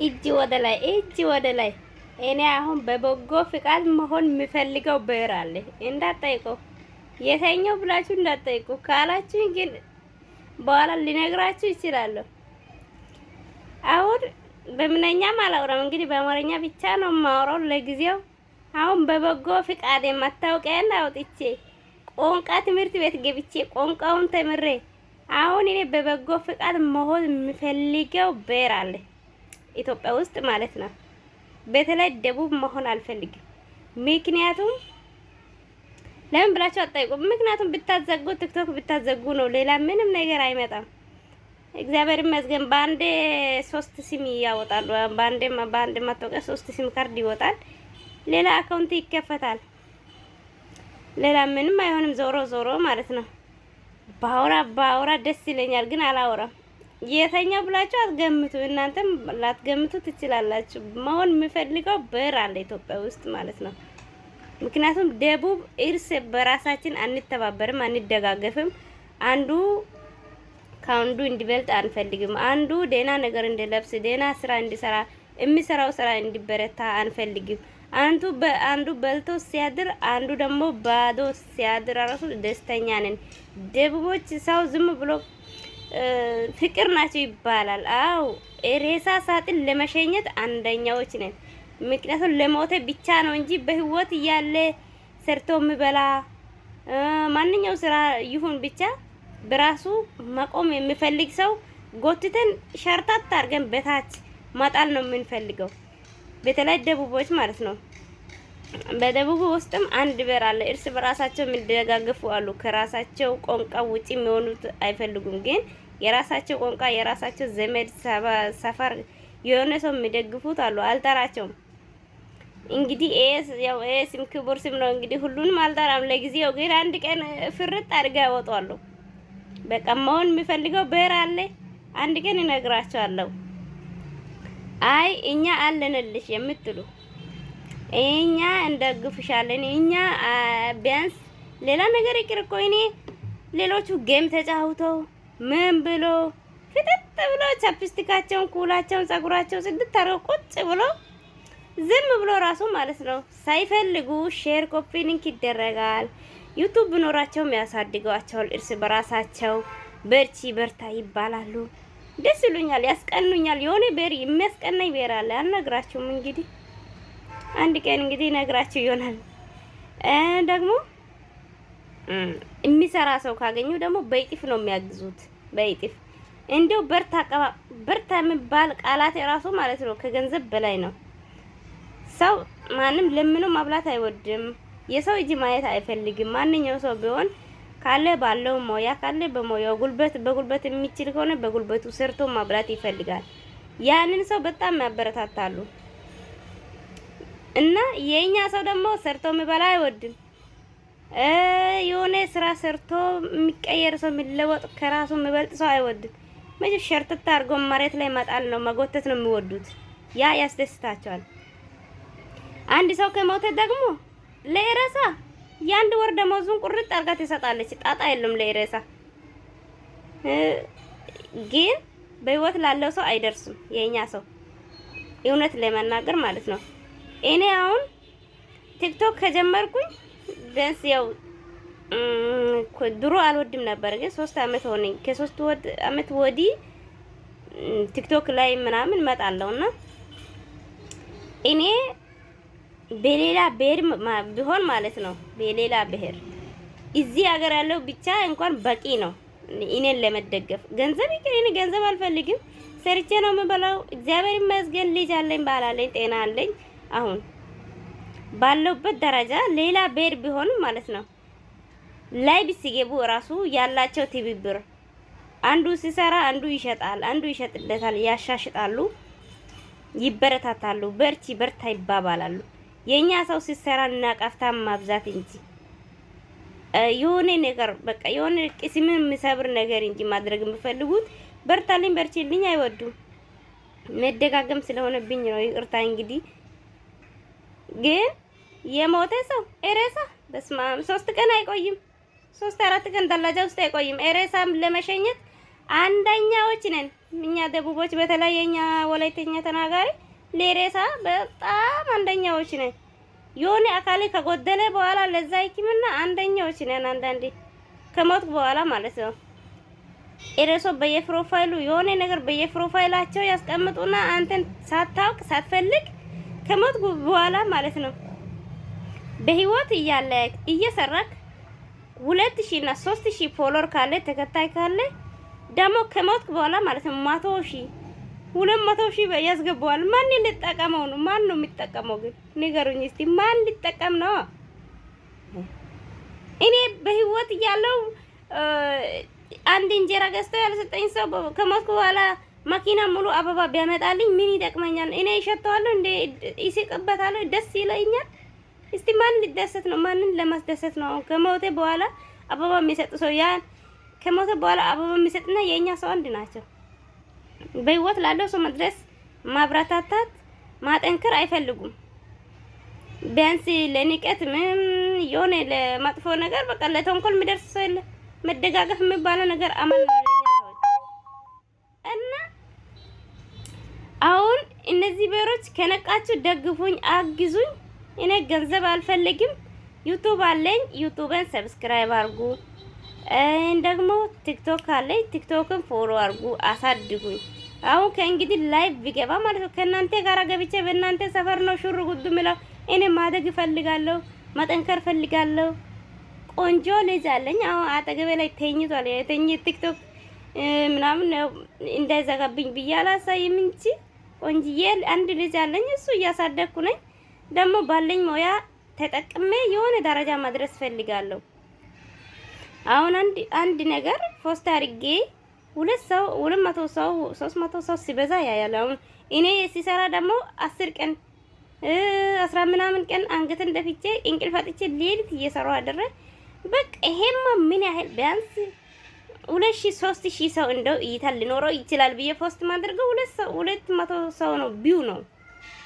እጅ ወደ ላይ እጅ ወደ ላይ። እኔ አሁን በበጎ ፍቃድ መሆን የሚፈልገው ብሔር አለ። እንዳትጠይቁ የተኛው ብላችሁ እንዳትጠይቁ ካላችሁ ግን በኋላ ሊነግራችሁ ይችላል። አሁን በምንኛም አላወራም እንግዲህ በአማርኛ ብቻ ነው የማወራው ለጊዜው። አሁን በበጎ ፍቃድ መታወቂያን አውጥቼ ቋንቋ ትምህርት ቤት ገብቼ ቋንቋውን ተምሬ አሁን እኔ በበጎ ፍቃድ መሆን የሚፈልገው ብሔር አለ ኢትዮጵያ ውስጥ ማለት ነው። በተለይ ደቡብ መሆን አልፈልግም። ምክንያቱም ለምን ብላችሁ አትጠይቁም። ምክንያቱም ብታዘጉ ቲክቶክ ብታዘጉ ነው፣ ሌላ ምንም ነገር አይመጣም። እግዚአብሔር ይመስገን በአንዴ 3 ሲም ያወጣሉ። በአንዴ መታወቂያ 3 ሲም ካርድ ይወጣል። ሌላ አካውንት ይከፈታል። ሌላ ምንም አይሆንም። ዞሮ ዞሮ ማለት ነው። ባውራ ደስ ይለኛል፣ ግን አላወራም። የተኛው ብላችሁ አትገምቱ። እናንተም ላትገምቱ ትችላላችሁ። መሆን የሚፈልገው ብሔር አለ ኢትዮጵያ ውስጥ ማለት ነው። ምክንያቱም ደቡብ እርስ በራሳችን አንተባበርም፣ አንደጋገፍም። አንዱ ከአንዱ እንዲበልጥ አንፈልግም። አንዱ ደህና ነገር እንዲለብስ፣ ደህና ስራ እንዲሰራ፣ የሚሰራው ስራ እንዲበረታ አንፈልግም። አንዱ በልቶ ሲያድር አንዱ ደግሞ ባዶ ሲያድር ራሱ ደስተኛ ነን። ደቡቦች ሰው ዝም ብሎ ፍቅር ናቸው ይባላል። አው ሬሳ ሳጥን ለመሸኘት አንደኛዎች ነን። ምክንያቱም ለሞተ ብቻ ነው እንጂ በህይወት እያለ ሰርቶ የሚበላ ማንኛው ስራ ይሁን ብቻ በራሱ መቆም የሚፈልግ ሰው ጎትተን ሸርታት አድርገን በታች ማጣል ነው የምንፈልገው። በተለይ ደቡቦች ማለት ነው። በደቡብ ውስጥም አንድ ብሔር አለ። እርስ በራሳቸው የሚደጋገፉ አሉ። ከራሳቸው ቋንቋ ውጪ የሚሆኑት አይፈልጉም። ግን የራሳቸው ቋንቋ የራሳቸው ዘመድ ሰፈር የሆነ ሰው የሚደግፉት አሉ። አልጠራቸውም እንግዲህ ያው ስም ክቡር ስም ነው እንግዲህ ሁሉንም አልጠራም ለጊዜው። ግን አንድ ቀን ፍርጥ አድርጋ ያወጣሉ። በቃ መሆን የሚፈልገው ብሔር አለ። አንድ ቀን እነግራቸዋለሁ። አይ እኛ አለንልሽ የምትሉ እኛ እንደግፍሻለን። እኛ ቢያንስ ሌላ ነገር ይቅር እኮ እኔ ሌሎቹ ጌም ተጫውተው ምን ብሎ ፍጥጥ ብሎ ቻፕስቲካቸውን ኩላቸውን ጸጉራቸው ስድት አድርገው ቁጭ ብሎ ዝም ብሎ ራሱ ማለት ነው ሳይፈልጉ ሼር ኮፒ ሊንክ ይደረጋል። ዩቲዩብ ቢኖራቸውም ያሳድገዋቸዋል። እርስ በራሳቸው በርቺ በርታ ይባላሉ። ደስ ይሉኛል፣ ያስቀኑኛል። የሆነ ብሔር የሚያስቀናኝ ብሔር አለ። አልነግራችሁም እንግዲህ አንድ ቀን እንግዲህ ነግራችሁ ይሆናል። ደግሞ የሚሰራ ሰው ካገኙ ደግሞ በይጥፍ ነው የሚያግዙት። በይጥፍ እንደው በርታ የሚባል ቃላት የራሱ ማለት ነው ከገንዘብ በላይ ነው። ሰው ማንም ለምኖ ማብላት አይወድም። የሰው እጅ ማየት አይፈልግም። ማንኛው ሰው ቢሆን ካለ ባለው ሞያ ካለ በሞያው በጉልበት የሚችል ከሆነ በጉልበቱ ሰርቶ ማብላት ይፈልጋል። ያንን ሰው በጣም ያበረታታሉ። እና የኛ ሰው ደግሞ ሰርቶ የሚበላ አይወድም። የሆነ ስራ ሰርቶ የሚቀየር ሰው የሚለወጥ ከራሱ የሚበልጥ ሰው አይወድም። መቼም ሸርተት አድርጎ መሬት ላይ መጣል ነው መጎተት ነው የሚወዱት። ያ ያስደስታቸዋል። አንድ ሰው ከሞተ ደግሞ ለሬሳ የአንድ ወር ደመወዙን ቁርጥ አድርጋ ትሰጣለች። ጣጣ የለም ለሬሳ። ግን በህይወት ላለው ሰው አይደርስም የኛ ሰው እውነት ለመናገር ማለት ነው። እኔ አሁን ቲክቶክ ከጀመርኩኝ ቢያንስ ያው ድሮ አልወድም ነበር፣ ግን 3 አመት ሆነኝ። ከ3 አመት ወዲህ ቲክቶክ ላይ ምናምን መጣለውና እኔ በሌላ ብሔር ቢሆን ማለት ነው በሌላ ብሔር እዚህ ሀገር ያለው ብቻ እንኳን በቂ ነው እኔን ለመደገፍ። ገንዘብ እኔ ገንዘብ አልፈልግም። ሰርቼ ነው የምበላው። እግዚአብሔር ይመስገን ልጅ አለኝ፣ ባል አለኝ፣ ጤና አለኝ። አሁን ባለውበት ደረጃ ሌላ ብሔር ቢሆን ማለት ነው ላይ ቢሲገቡ ራሱ ያላቸው ትብብር አንዱ ሲሰራ አንዱ ይሸጣል፣ አንዱ ይሸጥለታል፣ ያሻሽጣሉ፣ ይበረታታሉ፣ በርቺ በርታ ይባባላሉ። የኛ ሰው ሲሰራ እና ቀፍታ ማብዛት እንጂ የሆነ ነገር በቃ የሆነ ቅስም የሚሰብር ነገር እንጂ ማድረግ የሚፈልጉት በርታልኝ በርቺልኝ አይወዱም። መደጋገም ስለሆነብኝ ነው ይቅርታ። እንግዲህ ግን የሞተ ሰው ኤሬሳ በስማም 3 ቀን አይቆይም። 3-4 ቀን ደላጃ ውስጥ አይቆይም። ኤሬሳም ለመሸኘት አንደኛዎች ነን። እኛ ደቡቦች በተለይ የኛ ወላይተኛ ተናጋሪ ለሬሳ በጣም አንደኛዎች ነን። የሆነ አካል ከጎደለ በኋላ ለዛ ሕክምና አንደኛዎች ነን። አንዳንዴ ከሞት በኋላ ማለት ነው። ኤሬሶ በየፕሮፋይሉ የሆነ ነገር በየፕሮፋይላቸው ያስቀምጡና አንተን ሳታውቅ ሳትፈልግ ከሞት በኋላ ማለት ነው በህይወት እያለ እየሰራክ 2000 እና 3000 ፎሎወር ካለ ተከታይ ካለ ደግሞ ከሞት በኋላ ማለት ነው 100,000 200,000 ያስገባዋል። ማን ሊጠቀመው ነው? ማን ነው የሚጠቀመው? ግን ንገሩኝ እስቲ ማን ሊጠቀም ነው? እኔ በህይወት እያለው አንድ እንጀራ ገዝተው ያልሰጠኝ ሰው ከሞት በኋላ መኪና ሙሉ አበባ ቢያመጣልኝ ምን ይጠቅመኛል? እኔ እሸተዋለሁ እንደ ይስቅበታለሁ፣ ደስ ይለኛል። እስቲ ማን ሊደሰት ነው? ማንን ለማስደሰት ነው? ከሞቴ በኋላ አበባ የሚሰጥ ሰው ያን ከሞተ በኋላ አበባ የሚሰጥና የኛ ሰው አንድ ናቸው። በህይወት ላለው ሰው መድረስ ማብራታታት ማጠንከር አይፈልጉም። ቢያንስ ለንቀት ምን የሆነ ለመጥፎ ነገር በቃ ለተንኮል የሚደርስ ሰው የለ። መደጋገፍ የሚባለው ነገር አመል ነው ለኛ ሰዎች። እና አሁን እነዚህ በሮች ከነቃችሁ ደግፉኝ፣ አግዙኝ። እኔ ገንዘብ አልፈልግም። ዩቲዩብ አለኝ፣ ዩቲዩብን ሰብስክራይብ አድርጉ። ደግሞ ቲክቶክ አለኝ፣ ቲክቶክን ፎሎ አድርጉ፣ አሳድጉኝ። አሁን ከእንግዲህ ላይቭ ቢገባ ማለት ነው ከእናንተ ጋር ገብቼ በእናንተ ሰፈር ነው ሹር ጉዱ ምለው። እኔ ማደግ እፈልጋለሁ፣ መጠንከር እፈልጋለሁ። ቆንጆ ልጅ አለኝ። አሁን አጠገቤ ላይ ተኝቷል። የተኝ ቲክቶክ ምናምን እንዳይዘጋብኝ ብዬ አላሳይም እንጂ ቆንጅዬ አንድ ልጅ አለኝ። እሱ እያሳደግኩ ነኝ። ደግሞ ባለኝ ሞያ ተጠቅሜ የሆነ ደረጃ መድረስ እፈልጋለሁ። አሁን አንድ ነገር ፖስት አድርጌ 200 ሰው 300 ሰው ሲበዛ ያያል። አሁን እኔ ሲሰራ ደግሞ 10 ቀን 10 ምናምን ቀን አንገትን ደፍቼ እንቅልፍ አጥቼ ሌሊት እየሰራሁ አደረ። በቃ ይሄማ ምን ያህል ቢያንስ 2000 3000 ሰው እንደው እይታ ሊኖረው ይችላል ብዬ ፖስት ማድረገው 200 ሰው ነው ቢው ነው።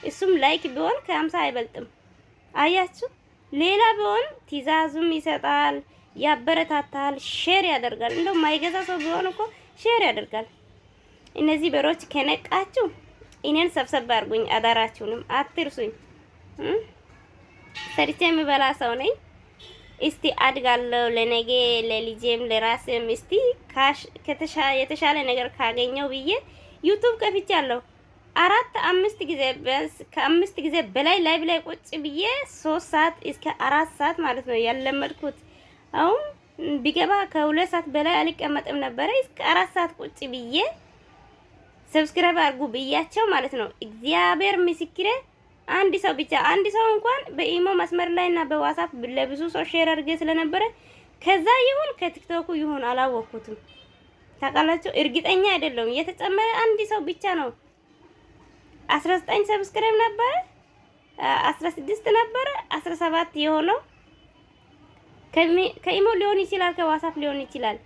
እሱም ላይክ ቢሆን ከ50 አይበልጥም። አያችሁ፣ ሌላ ቢሆን ትዕዛዙም ይሰጣል፣ ያበረታታል፣ ሼር ያደርጋል። እንደው ማይገዛ ሰው ቢሆን እኮ ሼር ያደርጋል። እነዚህ በሮች ከነቃችሁ እኔን ሰብሰብ አድርጉኝ፣ አዳራችሁንም አትርሱኝ። ሰርቼ የምበላ ሰው ነኝ። እስቲ አድጋለሁ፣ ለነገ ለልጄም ለራሴም እስቲ የተሻለ ነገር ካገኘው ብዬ ዩቲዩብ ከፍቻለሁ። 4-5 ጊዜ ከ5 ጊዜ በላይ ላይቭ ላይ ቁጭ ብዬ 3 ሰዓት እስከ 4 ሰዓት ማለት ነው ያለመድኩት። አሁን ቢገባ ከ2 ሰዓት በላይ አልቀመጥም ነበር። እስከ 4 ሰዓት ቁጭ ብዬ ሰብስክራይብ አድርጉ ብያቸው ማለት ነው። እግዚአብሔር ምስክሬ፣ አንድ ሰው እንኳን በኢሞ መስመር ላይና በዋትስአፕ ለብዙ ሰው ሼር አድርጌ ስለነበረ ከዛ ይሁን ከቲክቶኩ ይሁን አላወቅኩትም። ታውቃላችሁ፣ እርግጠኛ አይደለሁም። የተጨመረ አንድ ሰው ብቻ ነው። 19 ሰብስክራይብ ነበረ፣ 16 ነበረ፣ 17 የሆነው ከኢሞ ሊሆን ይችላል፣ ከዋትስአፕ ሊሆን ይችላል፣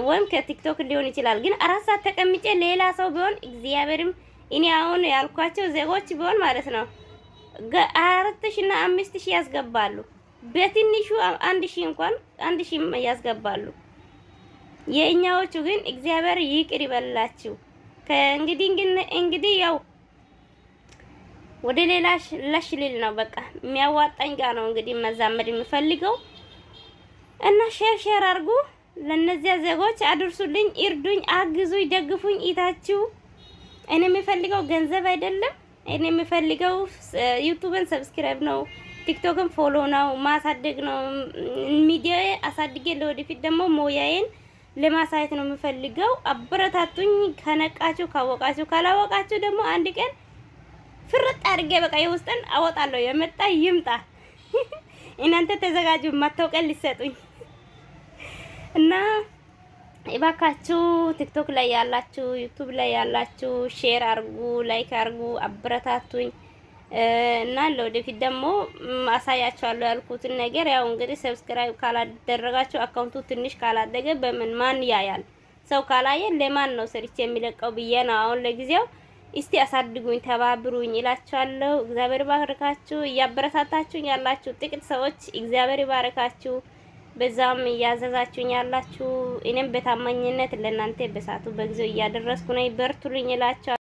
ወይም ከቲክቶክ ሊሆን ይችላል። ግን 4 ሰዓት ተቀምጬ ሌላ ሰው ቢሆን እግዚአብሔርም እኔ አሁን ያልኳቸው ዜጎች ቢሆን ማለት ነው 4000 እና 5000 ያስገባሉ። በትንሹ 1000 እንኳን 1000 ያስገባሉ። የእኛዎቹ ግን እግዚአብሔር ይቅር ይበላችሁ። ከእንግዲህ ያው ወደ ሌላ ለሽልል ነው በቃ የሚያዋጣኝ ጋር ነው እንግዲህ መዛመድ የምፈልገው። እና ሼር አድርጉ፣ ለነዚያ ዜጎች አድርሱልኝ፣ እርዱኝ፣ አግዙኝ፣ ደግፉኝ። ኢታችሁ እኔ የምፈልገው ገንዘብ አይደለም። እኔ የምፈልገው ዩቲዩብን ሰብስክራይብ ነው፣ ቲክቶክን ፎሎ ነው፣ ማሳደግ ነው። ሚዲያ አሳድጌ ለወደፊት ደግሞ ሞያዬን ለማሳየት ነው የምፈልገው። አበረታቱኝ። ከነቃችሁ ካወቃችሁ፣ ካላወቃችሁ ደግሞ አንድ ቀን ፍርጥ አድርጌ በቃ የውስጥን አወጣለሁ። የመጣ ይምጣ። እናንተ ተዘጋጁ፣ ማታውቀን ሊሰጡኝ እና እባካችሁ ቲክቶክ ላይ ያላችሁ፣ ዩቲዩብ ላይ ያላችሁ ሼር አርጉ፣ ላይክ አርጉ፣ አበረታቱኝ እና ለወደፊት ደግሞ አሳያችኋለሁ ያልኩትን ነገር። ያው እንግዲህ ሰብስክራይብ ካላደረጋችሁ አካውንቱ ትንሽ ካላደገ በምን ማን ያያል? ሰው ካላየ ለማን ነው ሰርቼ የሚለቀው ብዬ ነው። አሁን ለጊዜው እስቲ አሳድጉኝ፣ ተባብሩኝ እላችኋለሁ። እግዚአብሔር ይባርካችሁ። እያበረታታችሁኝ ያላችሁ ጥቂት ሰዎች እግዚአብሔር ይባርካችሁ። በዛም እያዘዛችሁኝ ያላችሁ እኔም በታማኝነት ለእናንተ በሰዓቱ በጊዜው እያደረስኩ ነኝ። በርቱልኝ እላችኋለሁ።